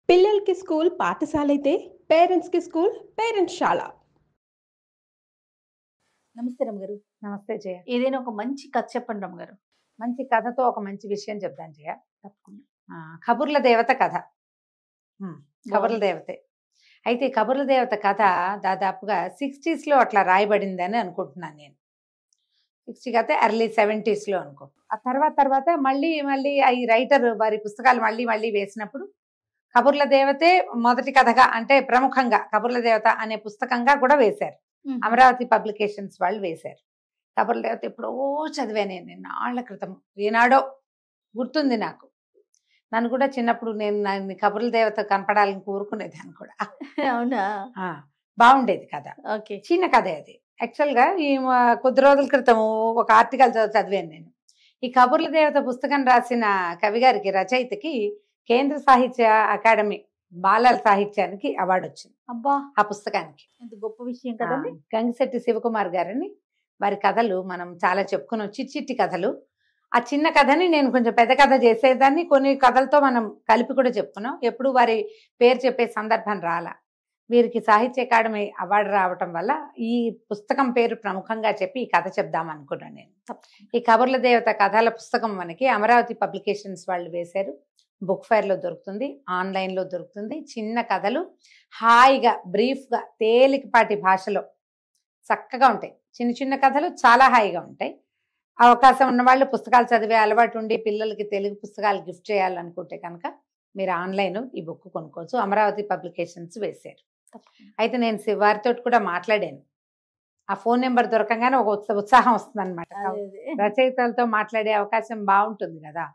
పిల్లలకి స్కూల్ పాఠశాలైతే పేరెంట్స్‌కి స్కూల్ పేరెంట్స్‌శాల. నమస్తే రమ్మగారు. నమస్తే జయ. ఏదైనా ఒక మంచి కథ చెప్పండి రమ్మగారు. మంచి కథతో ఒక మంచి విషయం చెప్తాను జయ. తప్పకుండా. కబుర్ల దేవత కథ. కబుర్ల బాగుంది. దేవతే. అయితే ఈ కబుర్ల దేవత కథ దాదాపుగా 60s అట్లా రాయబడిందని అనుకుంటున్నాను నేను. 60 అయితే ఎర్లీ 70s అనుకో. ఆ తర్వాత మళ్ళీ ఈ రైటర్ వారి పుస్తకాలు మళ్ళీ వేసినప్పుడు కబుర్ల దేవతే మొదటి కథగా, అంటే ప్రముఖంగా కబుర్ల దేవత అనే పుస్తకంగా కూడా వేశారు. అమరావతి పబ్లికేషన్స్ వాళ్ళు వేశారు. కబుర్ల దేవత ఎప్పుడో చదివాను నేను, నాళ్ల క్రితం, ఏనాడో గుర్తుంది నాకు. నన్ను కూడా చిన్నప్పుడు నేను కబుర్ల దేవత కనపడాలని కోరుకునేదాన్ని కూడా. అవునా? బాగుండేది కథ. ఓకే. చిన్న కథే అది. యాక్చువల్గా ఈ కొద్ది రోజుల క్రితం ఒక ఆర్టికల్ చదివాను నేను. ఈ కబుర్ల దేవత పుస్తకం రాసిన కవి గారికి, రచయితకి కేంద్ర సాహిత్య అకాడమీ బాలల సాహిత్యానికి అవార్డు వచ్చింది. అబ్బా, ఆ పుస్తకానికి. ఎంత గొప్ప విషయం కదండి. గంగిశెట్టి శివకుమార్ గారని, వారి కథలు మనం చాలా చెప్పుకున్నాం, చిట్టి కథలు. ఆ చిన్న కథని నేను కొంచెం పెద్ద కథ చేసేదాన్ని, కొన్ని కథలతో మనం కలిపి కూడా చెప్పుకున్నాం. ఎప్పుడు వారి పేరు చెప్పే సందర్భం రాలా. వీరికి సాహిత్య అకాడమీ అవార్డు రావటం వల్ల ఈ పుస్తకం పేరు ప్రముఖంగా చెప్పి ఈ కథ చెప్దాం అనుకున్నాను నేను. ఈ కబుర్ల దేవత కథల పుస్తకం మనకి అమరావతి పబ్లికేషన్స్ వాళ్ళు వేశారు. బుక్ ఫైర్లో దొరుకుతుంది, ఆన్లైన్లో దొరుకుతుంది. చిన్న కథలు హాయిగా, బ్రీఫ్గా, తేలికపాటి భాషలో చక్కగా ఉంటాయి. చిన్న కథలు చాలా హాయిగా ఉంటాయి. అవకాశం ఉన్న వాళ్ళు, పుస్తకాలు చదివే అలవాటు ఉండి పిల్లలకి తెలుగు పుస్తకాలు గిఫ్ట్ చేయాలనుకుంటే కనుక మీరు ఆన్లైన్ ఈ బుక్ కొనుక్కోవచ్చు. అమరావతి పబ్లికేషన్స్ వేశారు. అయితే నేను వారితో కూడా మాట్లాడాను. ఆ ఫోన్ నెంబర్ దొరకంగానే ఒక ఉత్సాహం వస్తుంది అనమాట. రచయితలతో మాట్లాడే అవకాశం బాగుంటుంది కదా.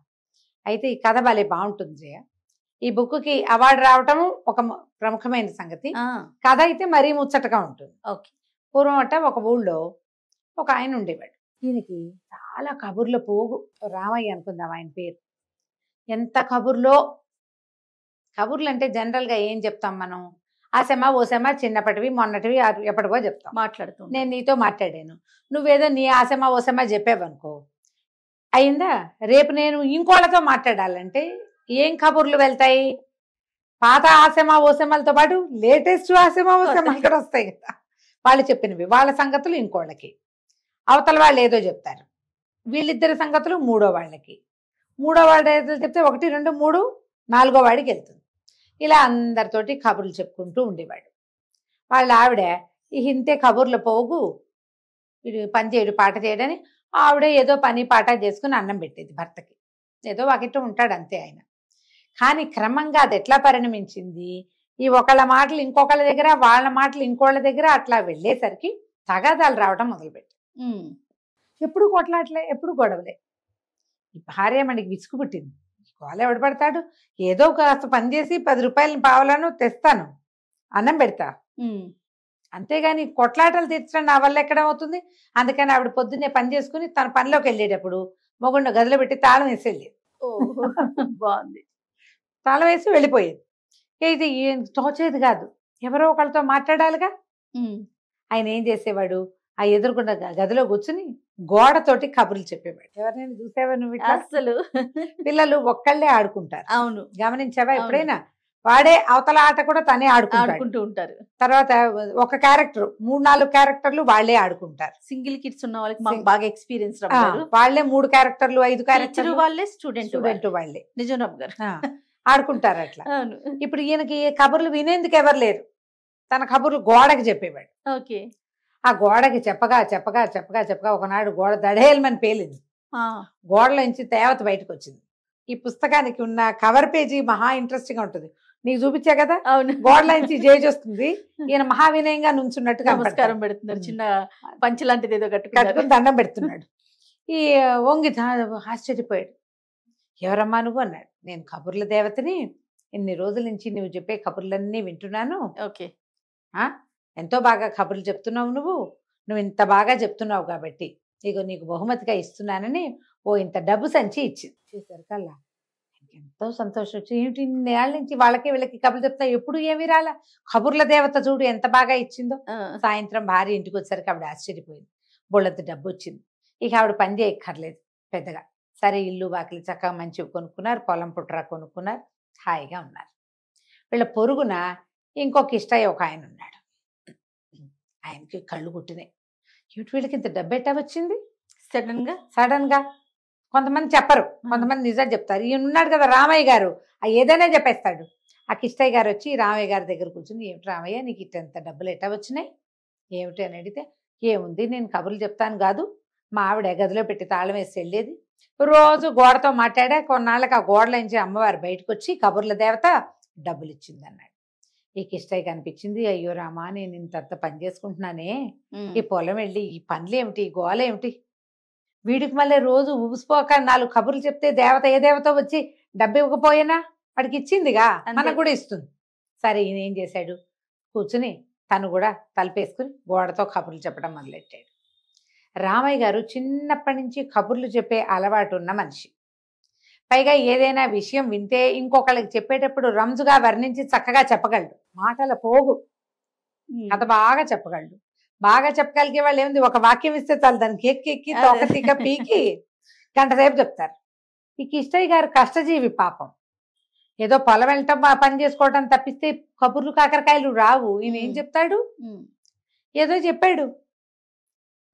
అయితే ఈ కథ భలే బాగుంటుంది జయ. ఈ బుక్కి అవార్డు రావటం ఒక ప్రముఖమైన సంగతి. కథ అయితే మరీ ముచ్చటగా ఉంటుంది. ఓకే. పూర్వం ఒక ఊళ్ళో ఒక ఆయన ఉండేవాడు. ఈయనకి చాలా కబుర్ల పోగు. రామయ్య అనుకుందాం ఆయన పేరు. ఎంత కబుర్లో. కబుర్లు అంటే జనరల్గా ఏం చెప్తాం మనం? ఆసెమా ఓసెమా, చిన్నప్పటివి మొన్నటివి ఎప్పటికో చెప్తాం. మాట్లాడుతూ నేను నీతో మాట్లాడాను, నువ్వేదో నీ ఆసెమా ఓసెమా చెప్పావనుకో, అయిందా? రేపు నేను ఇంకోళ్ళతో మాట్లాడాలంటే ఏం కబుర్లు వెళ్తాయి? పాత ఆసెమా ఓసెమాలతో పాటు లేటెస్ట్ ఆసెమా ఓసెమాలు కూడా వస్తాయి కదా. వాళ్ళు చెప్పినవి, వాళ్ళ సంగతులు ఇంకోళ్ళకి, అవతల వాళ్ళు ఏదో చెప్తారు, వీళ్ళిద్దరి సంగతులు మూడో వాళ్ళకి, మూడో వాడు ఏదో చెప్తే 1, 2, 3 4 వాడికి వెళ్తుంది. ఇలా అందరితోటి కబుర్లు చెప్పుకుంటూ ఉండేవాడు. వాళ్ళ ఆవిడ ఇంతే కబుర్ల పోగు, వీడు పని చేయడు పాట చేయడని ఆవిడ ఏదో పని పాట చేసుకుని అన్నం పెట్టేది భర్తకి. ఏదో వాకిట్టు ఉంటాడు అంతే ఆయన. కానీ క్రమంగా అది ఎట్లా పరిణమించింది, ఈ ఒకళ్ళ మాటలు ఇంకొకళ్ళ దగ్గర, వాళ్ళ మాటలు ఇంకోళ్ళ దగ్గర అట్లా వెళ్ళేసరికి తగాదాలు రావడం మొదలుపెట్టాయి. ఎప్పుడు కొట్లాట్లే, ఎప్పుడు గొడవలే. ఈ భార్య మనకి విసుగు పుట్టింది. వాళ్ళు ఎవడు పడతాడు, ఏదో కాస్త పని చేసి 10 రూపాయలు పావలను తెస్తాను, అన్నం పెడతా, అంతేగాని కొట్లాటలు తీర్చడం నా వల్ల ఎక్కడ అవుతుంది. అందుకని ఆవిడ పొద్దున్నే పని చేసుకుని తన పనిలోకి వెళ్ళేటప్పుడు మొగుండ గదిలో పెట్టి తాళం వేసి వెళ్ళేది. బాగుంది. తాళం వేసి వెళ్ళిపోయేది. ఇది తోచేది కాదు, ఎవరో ఒకళ్ళతో మాట్లాడాలిగా. ఆయన ఏం చేసేవాడు, ఆ ఎదురుకున్న గదిలో కూర్చుని గోడతోటి కబుర్లు చెప్పేవాడు. ఎవరినైనా చూసేవా నువ్వు? అసలు పిల్లలు ఒక్కళ్ళే ఆడుకుంటారు. అవును, గమనించావా ఎప్పుడైనా? వాడే అవతల ఆట కూడా తనే ఆడుకుంటూ ఉంటారు. తర్వాత ఒక క్యారెక్టర్ 3-4 క్యారెక్టర్లు వాళ్ళే ఆడుకుంటారు. సింగిల్ కిడ్స్ ఉన్న వాళ్ళకి మాకు బాగా ఎక్స్పీరియన్స్. వాళ్ళే 3 క్యారెక్టర్లు 5 క్యారెక్టర్లు వాళ్ళే, స్టూడెంట్ వాళ్ళే. నిజం రమ్మ గారు ఆడుకుంటారు అట్లా. ఇప్పుడు ఈయనకి కబుర్లు వినేందుకు ఎవరు లేరు. తన కబుర్లు గోడకి చెప్పేవాడు. ఓకే. ఆ గోడకి చెప్పగా ఒకనాడు గోడ దడేలమని పేలింది. గోడలోంచి దేవత బయటకు వచ్చింది. ఈ పుస్తకానికి ఉన్న కవర్ పేజీ మహా ఇంట్రెస్టింగ్ గా ఉంటుంది. నీకు చూపించా కదా, గోడలోంచి జేజ్ వస్తుంది, ఈయన మహావినయంగా నుంచున్నట్టుగా నమస్కారం పెడుతున్నారు, చిన్న పంచి లాంటిది ఏదో కట్టుకుని దండం పెడుతున్నాడు. ఈ వంగి ఆశ్చర్యపోయాడు. ఎవరమ్మా నువ్వు అన్నాడు. నేను కబుర్ల దేవతని, ఇన్ని రోజుల నుంచి నువ్వు చెప్పే కబుర్లన్నీ వింటున్నాను. ఓకే. ఎంతో బాగా కబుర్లు చెప్తున్నావు నువ్వు ఇంత బాగా చెప్తున్నావు కాబట్టి ఇగో నీకు బహుమతిగా ఇస్తున్నానని ఇంత డబ్బు సంచి ఇచ్చింది. చేసరికల్లా ఎంతో సంతోషం వచ్చి, ఏమిటి ఇన్నేళ్ళ నుంచి వాళ్ళకి వీళ్ళకి కబుర్లు చెప్తా, ఎప్పుడు ఏమి రాలా, కబుర్ల దేవత చూడు ఎంత బాగా ఇచ్చిందో. సాయంత్రం భార్య ఇంటికి వచ్చేసరికి ఆవిడ ఆశ్చర్యపోయింది. బోళ్ళంత డబ్బు వచ్చింది. ఇక ఆవిడ పని చేయక్కర్లేదు పెద్దగా. సరే ఇల్లు వాకిలి చక్కగా మంచివి కొనుక్కున్నారు, పొలం పుట్రా కొనుక్కున్నారు, హాయిగా ఉన్నారు. వీళ్ళ పొరుగున ఇంకొక ఇష్టయ్య ఒక ఆయన ఉన్నాడు. ఆయనకి కళ్ళు కుట్టినాయి. ఏమిటి వీళ్ళకి ఇంత డబ్బు ఎట్టా వచ్చింది సడన్ గా? కొంతమంది చెప్పరు, కొంతమంది నిజం చెప్తారు. ఈయన ఉన్నాడు కదా రామయ్య గారు, ఏదైనా చెప్పేస్తాడు. ఆ కిష్టయ్య గారు వచ్చి రామయ్య గారి దగ్గర కూర్చుని, ఏమిటి రామయ్య నీకు ఇంత డబ్బులు ఎట్టా వచ్చినాయి ఏమిటి అని అడిగితే, ఏముంది నేను కబుర్లు చెప్తాను కాదు, మా ఆవిడ గదిలో పెట్టి తాళం వేసి వెళ్ళేది, రోజు గోడతో మాట్లాడా, కొన్నాళ్ళకి ఆ గోడలోంచి అమ్మవారు బయటకు వచ్చి కబుర్ల దేవత డబ్బులు ఇచ్చింది అన్నాడు. ఈ కిష్టయ్య కనిపించింది, అయ్యో రామా నేను ఇంత పని చేసుకుంటున్నానే, ఈ పొలం వెళ్ళి ఈ పనులు ఏమిటి, ఈ గోల ఏమిటి, వీడికి మళ్ళీ రోజు ఊసిపోక 4 కబుర్లు చెప్తే దేవత ఏ దేవత వచ్చి డబ్బు ఇవ్వకపోయినా వాడికి ఇచ్చిందిగా, మనకు కూడా ఇస్తుంది. సరే ఈయన ఏం చేశాడు, కూర్చుని తను కూడా తలపేసుకుని గోడతో కబుర్లు చెప్పడం మొదలెట్టాడు. రామయ్య గారు చిన్నప్పటి నుంచి కబుర్లు చెప్పే అలవాటు ఉన్న మనిషి. పైగా ఏదైనా విషయం వింటే ఇంకొకళ్ళకి చెప్పేటప్పుడు రంజుగా వర్ణించి చక్కగా చెప్పగలడు. మాటల పోగు, కథ బాగా చెప్పగలడు. బాగా చెప్పగలిగే వాళ్ళు ఏముంది, ఒక వాక్యం ఇస్తే చాలు దానికి ఎక్కి తొక్క పీకి గంట సేపు చెప్తారు. ఈ కిష్టయ్య గారు కష్టజీవి పాపం, ఏదో పొలం వెళ్ళటం పని చేసుకోవటం తప్పిస్తే కబుర్లు కాకరకాయలు రావు. ఈయన ఏం చెప్తాడు, ఏదో చెప్పాడు.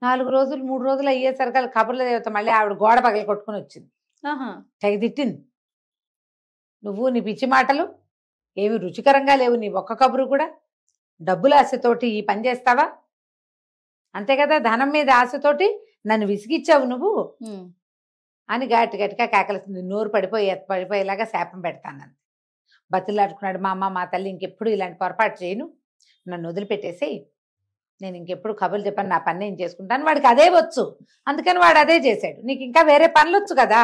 4 రోజులు 3 రోజులు అయ్యేసరికి కబుర్ల దేవత మళ్ళీ ఆవిడ గోడ పగల కొట్టుకుని వచ్చింది. తెగ తిట్టింది, నువ్వు నీ పిచ్చి మాటలు ఏమి రుచికరంగా లేవు, నీ ఒక్క కబురు కూడా డబ్బుల ఆశతోటి ఈ పని చేస్తావా, అంతే కదా, ధనం మీద ఆశతోటి నన్ను విసిగిచ్చావు నువ్వు అని గట్టిగా కేకలుస్తుంది. నోరు పడిపోయేలాగా శాపం పెడతానని బతులాడుకున్నాడు. మా అమ్మ మా తల్లి ఇంకెప్పుడు ఇలాంటి పొరపాటు చేయను, నన్ను వదిలిపెట్టేసి నేను ఇంకెప్పుడు కబుర్లు చెప్పాను, నా పని నేను చేసుకుంటాను. వాడికి అదే వచ్చు, అందుకని వాడు అదే చేశాడు. నీకు ఇంకా వేరే పనులు వచ్చు కదా,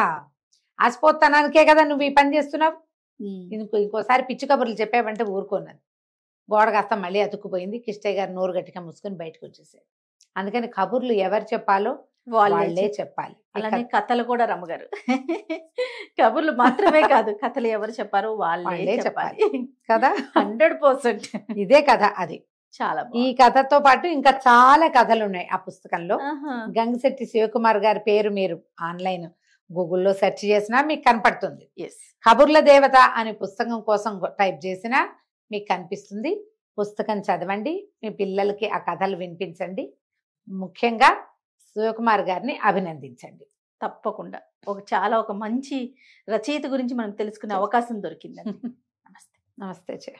ఆశపోతానానికే కదా నువ్వు ఈ పని చేస్తున్నావు. ఇంకోసారి పిచ్చి కబుర్లు చెప్పావంటే ఊరుకోన్నాను. గోడ కాస్త మళ్ళీ అతుక్కుపోయింది. కిష్టయ్య గారు నోరు గట్టిగా మూసుకొని బయటకు వచ్చేసాడు. అందుకని కబుర్లు ఎవరు చెప్పాలో వాళ్ళే చెప్పాలి. అలానే కథలు కూడా రమ్మగారు కబుర్లు మాత్రమే కాదు, కథలు ఎవరు చెప్పారో వాళ్ళే చెప్పాలి కదా, 100%. ఇదే కథ. అది చాలా ఈ కథతో పాటు ఇంకా చాలా కథలు ఉన్నాయి ఆ పుస్తకంలో. గంగిశెట్టి శివకుమార్ గారి పేరు మీరు ఆన్లైన్ గూగుల్లో సెర్చ్ చేసినా మీకు కనపడుతుంది. కబుర్ల దేవత అనే పుస్తకం కోసం టైప్ చేసినా మీకు కనిపిస్తుంది. పుస్తకం చదవండి, మీ పిల్లలకి ఆ కథలు వినిపించండి. ముఖ్యంగా శివకుమార్ గారిని అభినందించండి. తప్పకుండా ఒక మంచి రచయిత గురించి మనం తెలుసుకునే అవకాశం దొరికిందండి. నమస్తే.